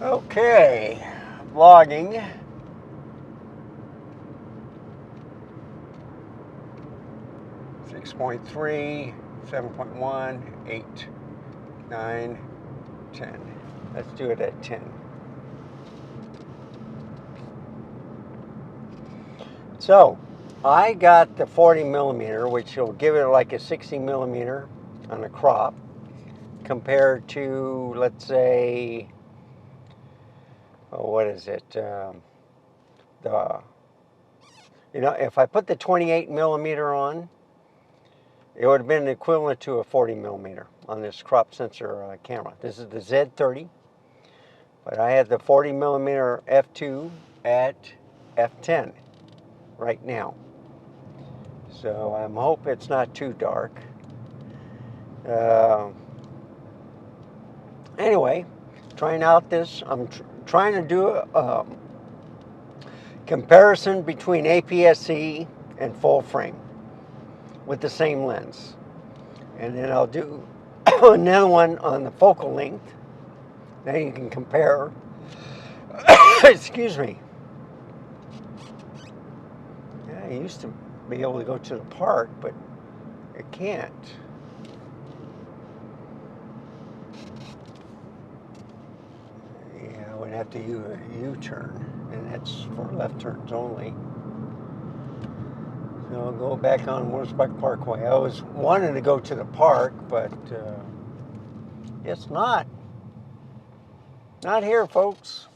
Okay, vlogging. Six 6.3, 7.1, 8, 9, 10. Let's do it at 10. So, I got the 40 millimeter, which will give it like a 60 millimeter on a crop, compared to, let's say, what is it? If I put the 28 millimeter on, it would have been equivalent to a 40 millimeter on this crop sensor camera. This is the Z30, but I had the 40 millimeter f2 at f10 right now. So I hope it's not too dark. Anyway, trying out this. I'm trying to do a comparison between APS-C and full frame with the same lens. And then I'll do another one on the focal length. Then you can compare. Excuse me. Yeah, I used to be able to go to the park, but I can't. Yeah, I would have to do a U-turn, and that's for left turns only. So I'll go back on Wurzbach Parkway. I was wanting to go to the park, but it's not. Not here, folks.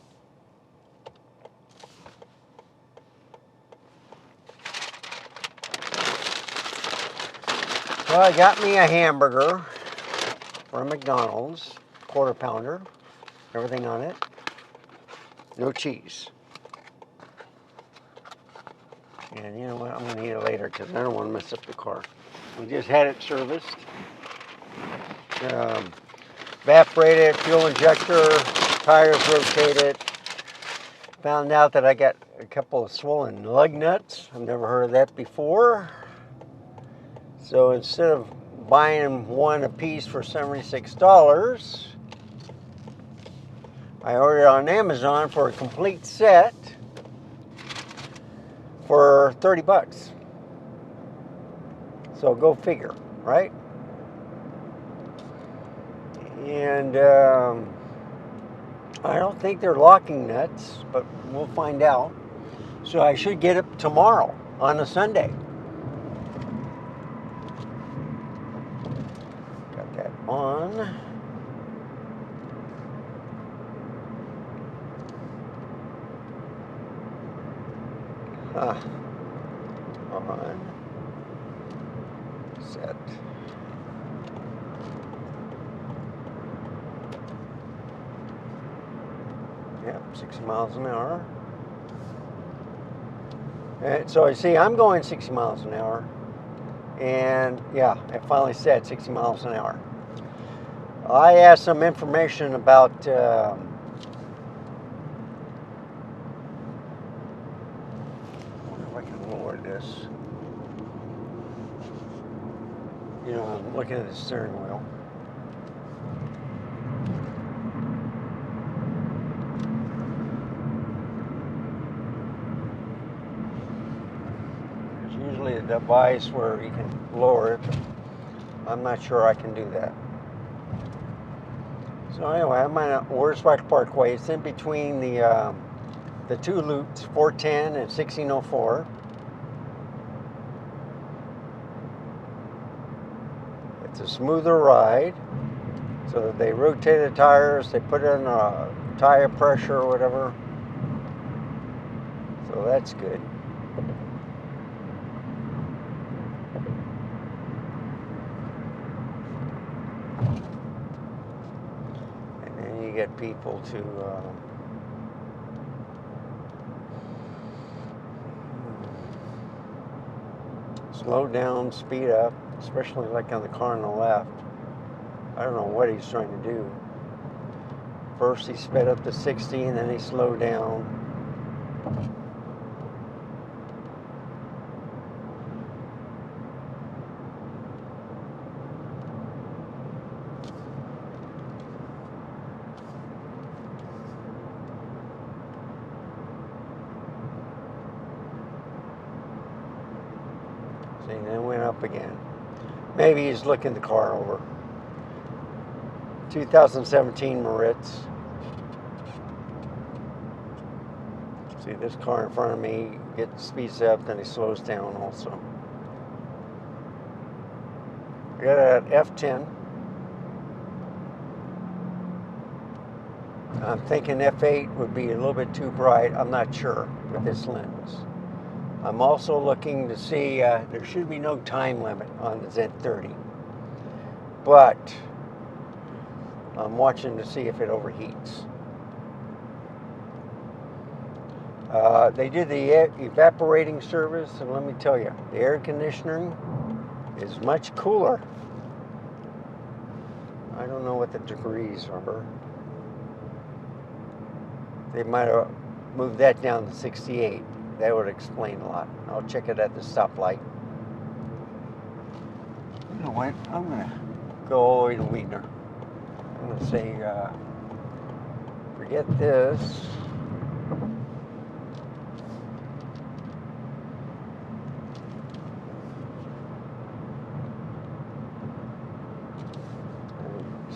Well, I got me a hamburger from McDonald's, quarter pounder, everything on it, no cheese. And you know what, I'm gonna eat it later because I don't want to mess up the car. We just had it serviced. Evaporated, fuel injector, tires rotated. Found out that I got a couple of swollen lug nuts. I've never heard of that before. So instead of buying one a piece for $76, I ordered on Amazon for a complete set for 30 bucks. So go figure, right? And I don't think they're locking nuts, but we'll find out. So I should get it tomorrow on a Sunday. Got that on. On. Set. Yep, 60 miles an hour. And so you see, I'm going 60 miles an hour. And yeah, it finally said 60 miles an hour. I asked some information about I wonder if I can lower this. You know, I'm looking at the steering wheel. There's usually a device where you can lower it, but I'm not sure I can do that. So anyway, I'm on Wurzbach Parkway. It's in between the two loops, 410 and 1604. It's a smoother ride. So they rotate the tires, they put in a tire pressure or whatever. So that's good. And then you get people to slow down, speed up, especially like on the car on the left. I don't know what he's trying to do. First he sped up to 60 and then he slowed down. See, and then went up again. Maybe he's looking the car over. 2017 Maritz. See, this car in front of me speeds up, then he slows down also. I got an F10. I'm thinking F8 would be a little bit too bright. I'm not sure with this lens. I'm also looking to see, there should be no time limit on the Z30. But I'm watching to see if it overheats. They did the evaporating service, and let me tell you, the air conditioning is much cooler. I don't know what the degrees are. They might have moved that down to 68. That would explain a lot. I'll check it at the stoplight. You know what? I'm going to go all the way to Wiener. I'm going to say, forget this.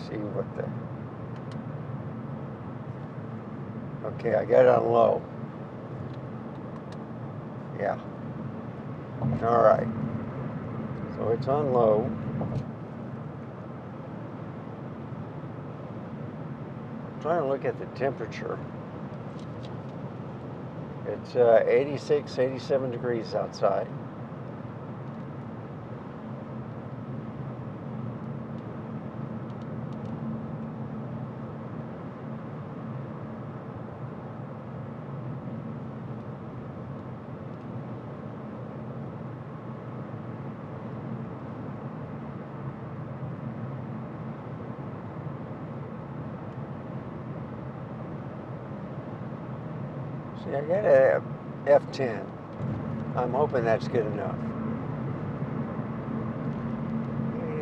See what the... Okay, I got it on low. Yeah. All right. So it's on low. I'm trying to look at the temperature. It's 86, 87 degrees outside. See, I got a F10. I'm hoping that's good enough.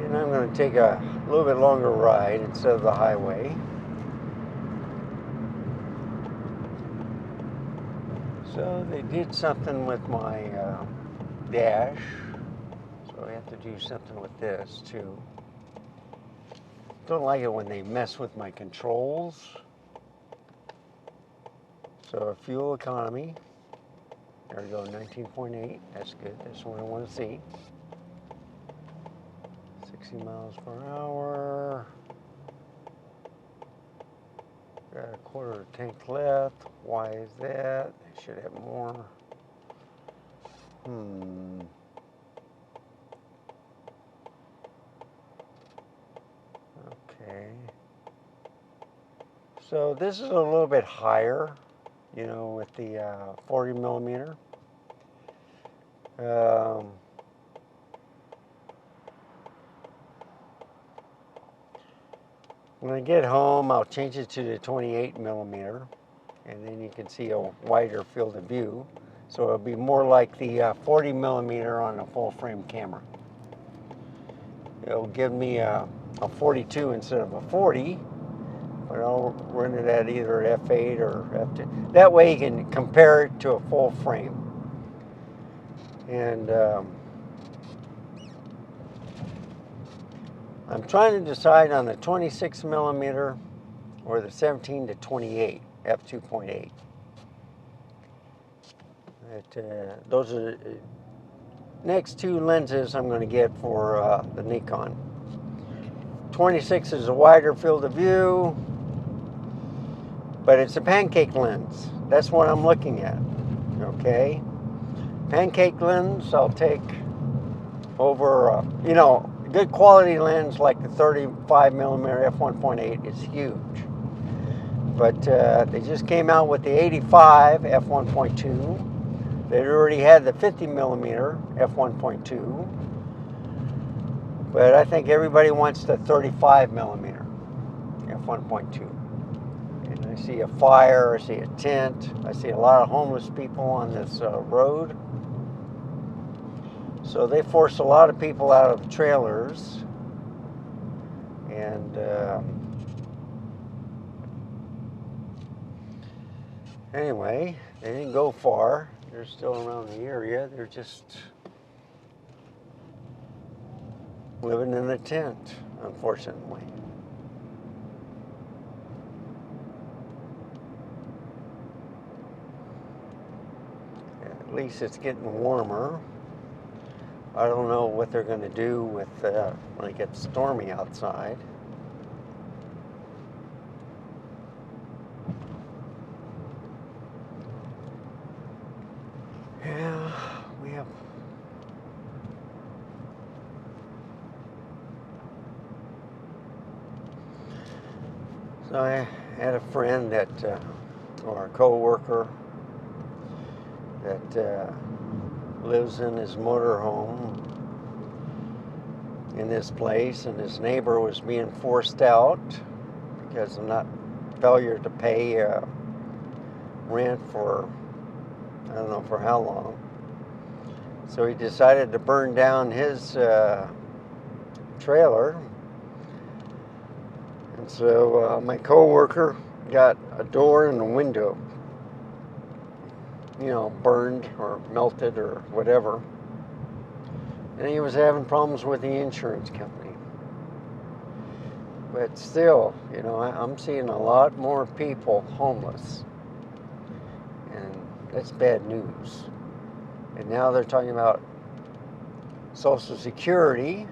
And I'm going to take a little bit longer ride instead of the highway. So they did something with my dash. So I have to do something with this too. Don't like it when they mess with my controls. So fuel economy, there we go, 19.8, that's good, that's what I want to see. 60 miles per hour. Got a quarter of a tank left. Why is that? I should have more. Okay. So this is a little bit higher, you know, with the 40 millimeter. When I get home, I'll change it to the 28 millimeter, and then you can see a wider field of view. So it'll be more like the 40 millimeter on a full frame camera. It'll give me a 42 instead of a 40, but I'll run it at either F8 or F10. That way you can compare it to a full frame. And I'm trying to decide on the 26 millimeter or the 17 to 28 f2.8. Those are the next two lenses I'm going to get for the Nikon. 26 is a wider field of view, but it's a pancake lens. That's what I'm looking at. Okay, pancake lens I'll take over, you know, good quality lens like the 35 millimeter f1.8 is huge. But they just came out with the 85 f1.2. They already had the 50 millimeter f1.2. But I think everybody wants the 35 millimeter f1.2. And I see a fire, I see a tent, I see a lot of homeless people on this road. So they force a lot of people out of trailers. And anyway, they didn't go far. They're still around the area. They're just living in a tent, unfortunately. At least it's getting warmer. I don't know what they're going to do with when it gets stormy outside. Yeah, we have. So I had a friend that, or a co-worker that lives in his motorhome in this place, and his neighbor was being forced out because of not failure to pay rent for, I don't know for how long. So he decided to burn down his trailer. And so my co-worker got a door and a window, you know, burned or melted or whatever. And he was having problems with the insurance company. But still, you know, I'm seeing a lot more people homeless. And that's bad news. And now they're talking about Social Security.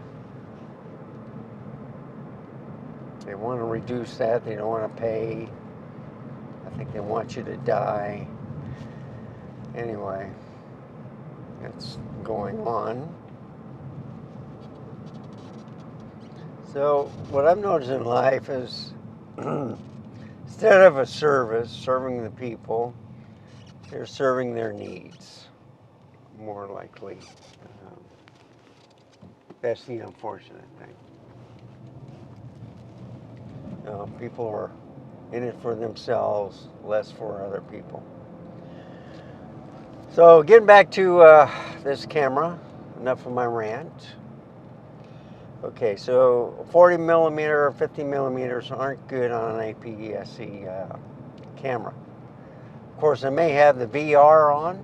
They want to reduce that. They don't want to pay. I think they want you to die. Anyway, it's going on. So what I've noticed in life is instead of a service, serving the people, they're serving their needs, more likely. That's the unfortunate thing. People are in it for themselves, less for other people. So getting back to this camera, enough of my rant. Okay, so 40 millimeter or 50 millimeters aren't good on an APS-C camera. Of course, I may have the VR on,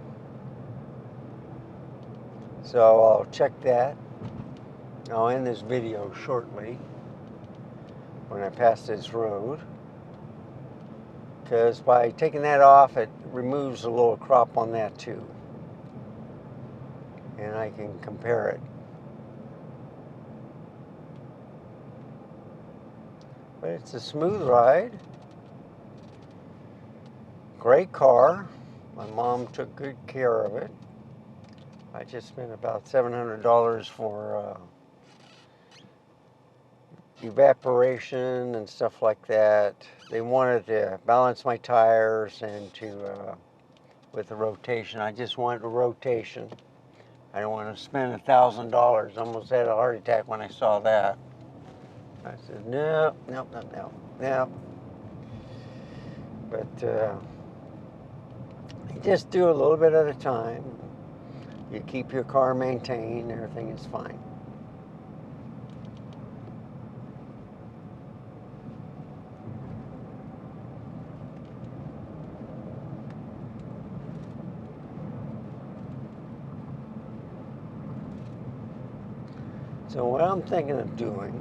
so I'll check that. I'll end this video shortly when I pass this road, because by taking that off, it removes a little crop on that too, and I can compare it. But it's a smooth ride. Great car. My mom took good care of it. I just spent about $700 for evaporation and stuff like that. They wanted to balance my tires and to with the rotation. I just wanted a rotation. I don't want to spend $1,000. Almost had a heart attack when I saw that. I said, no. But you just do a little bit at a time. You keep your car maintained, everything is fine. So what I'm thinking of doing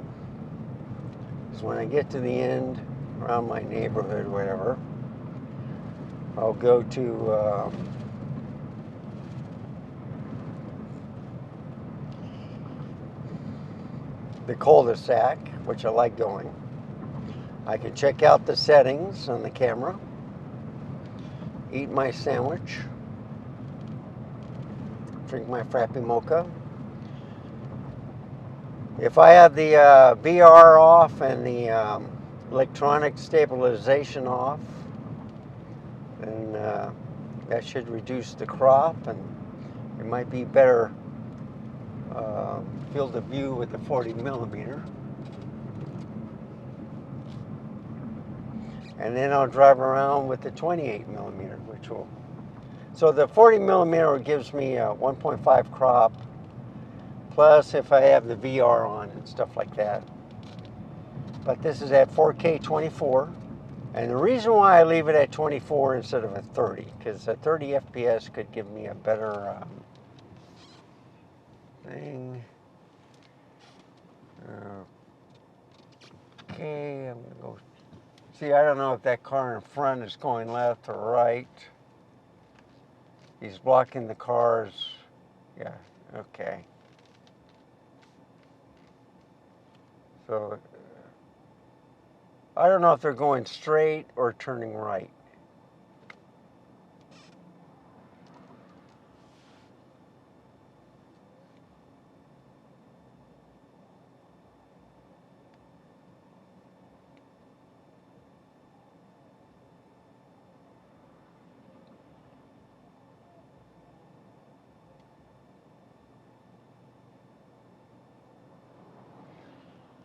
is when I get to the end, around my neighborhood, whatever, I'll go to the cul-de-sac, which I like going. I can check out the settings on the camera, eat my sandwich, drink my Frappy Mocha. If I have the VR off and the electronic stabilization off, then that should reduce the crop, and it might be better field of view with the 40 millimeter. And then I'll drive around with the 28 millimeter, which will, so the 40 millimeter gives me a 1.5 crop, plus if I have the VR on and stuff like that. But this is at 4K 24. And the reason why I leave it at 24 instead of a 30, because a 30 FPS could give me a better thing. Okay, I'm gonna go. See, I don't know if that car in front is going left or right. He's blocking the cars. Yeah, okay. So I don't know if they're going straight or turning right.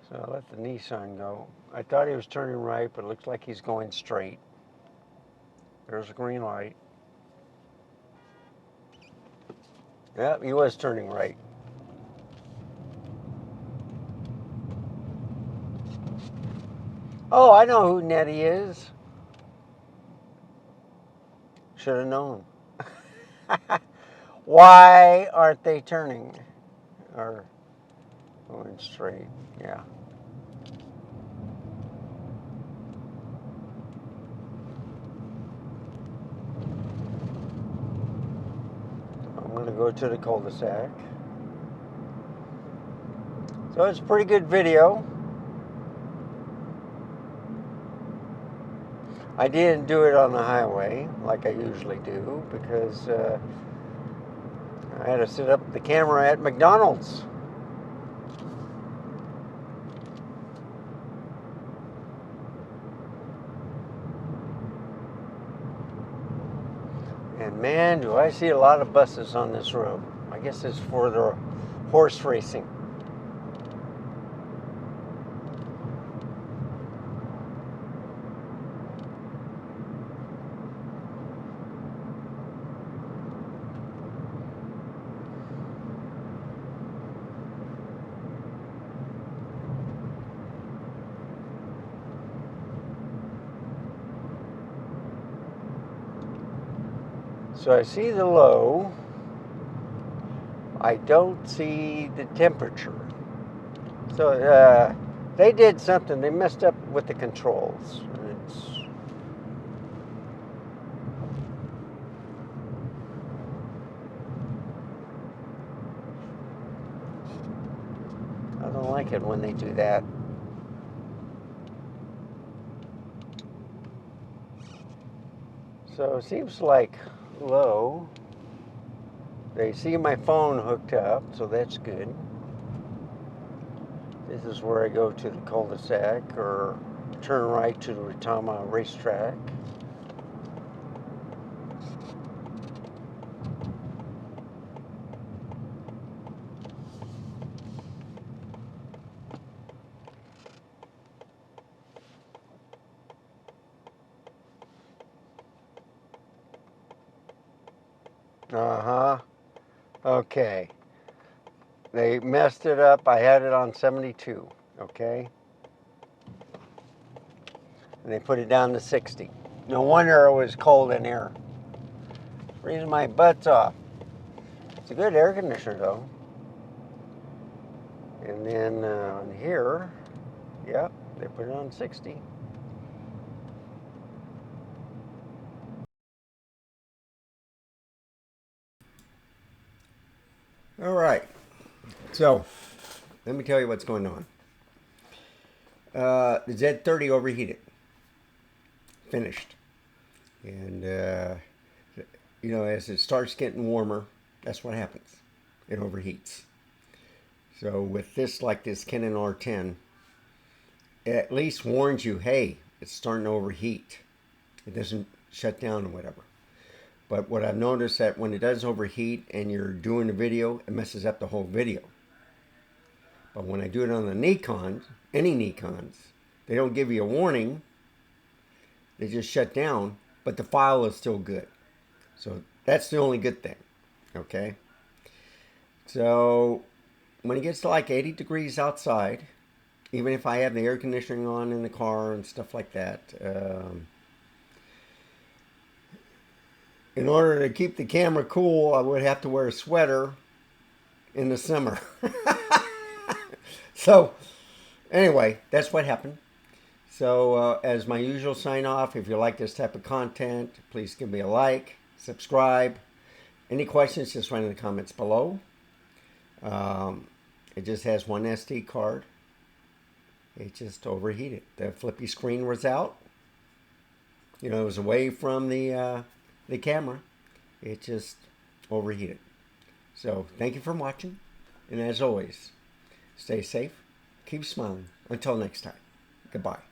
So I let the Nissan go. I thought he was turning right, but it looks like he's going straight. There's a green light. Yeah, he was turning right. Oh, I know who Nettie is. Should have known. Why aren't they turning? Or going straight? Yeah. I'm going to go to the cul-de-sac. So it's a pretty good video. I didn't do it on the highway like I usually do because I had to set up the camera at McDonald's. And man, do I see a lot of buses on this road. I guess it's for the horse racing. So I see the low. I don't see the temperature. So they did something. They messed up with the controls. I don't like it when they do that. So it seems like low. They see my phone hooked up, so that's good. This is where I go to the cul-de-sac or turn right to the Retama racetrack. Uh-huh. Okay. They messed it up. I had it on 72, okay? And they put it down to 60. No wonder it was cold in here. Freezing my butts off. It's a good air conditioner though. And then on here, yep, they put it on 60. All right. So, let me tell you what's going on. The Z30 overheated. Finished. And, as it starts getting warmer, that's what happens. It overheats. So with this, like this Canon R10, it at least warns you, hey, it's starting to overheat. It doesn't shut down or whatever. But what I've noticed that when it does overheat and you're doing a video, it messes up the whole video. But when I do it on the Nikon, any Nikons, they don't give you a warning. They just shut down, but the file is still good. So that's the only good thing, okay? So when it gets to like 80 degrees outside, even if I have the air conditioning on in the car and stuff like that, in order to keep the camera cool, I would have to wear a sweater in the summer. So anyway, that's what happened. So as my usual sign off, if you like this type of content, please give me a like, subscribe. Any questions, just write in the comments below. It just has one SD card. It just overheated. The flippy screen was out. You know, it was away from the camera. It just overheated. So thank you for watching. And as always, stay safe, keep smiling. Until next time, goodbye.